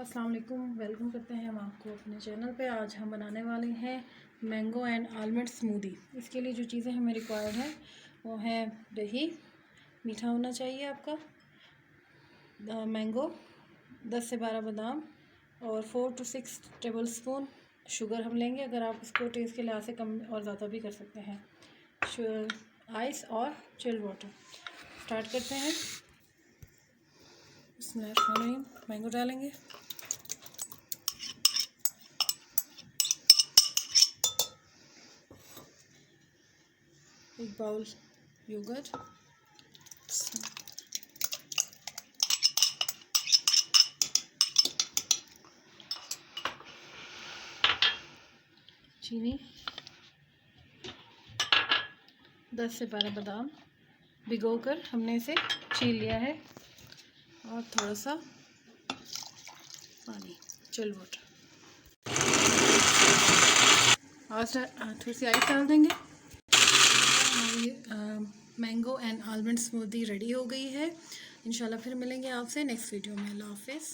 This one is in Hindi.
अस्सलाम वालेकुम, वेलकम करते हैं हम आपको अपने चैनल पे। आज हम बनाने वाले हैं मैंगो एंड आलमंड स्मूदी। इसके लिए जो चीज़ें हमें रिक्वायर्ड हैं वो है दही, मीठा होना चाहिए आपका, मैंगो, 10 से 12 बादाम और 4 to 6 टेबल स्पून शुगर हम लेंगे। अगर आप इसको टेस्ट के लिहाज से कम और ज़्यादा भी कर सकते हैं। आइस और चिल्ड वाटर। स्टार्ट करते हैं। इसमें मैंगो डालेंगे, एक बाउल योगर्ट, चीनी, 10 से 12 बादाम भिगोकर हमने इसे छील लिया है और थोड़ा सा पानी, चिल्ड वाटर। और थोड़ी सी आइस डाल देंगे। Mango and almond smoothie ready हो गई है। इंशाल्लाह फिर मिलेंगे आपसे नेक्स्ट वीडियो में। अल्लाह हाफिज़।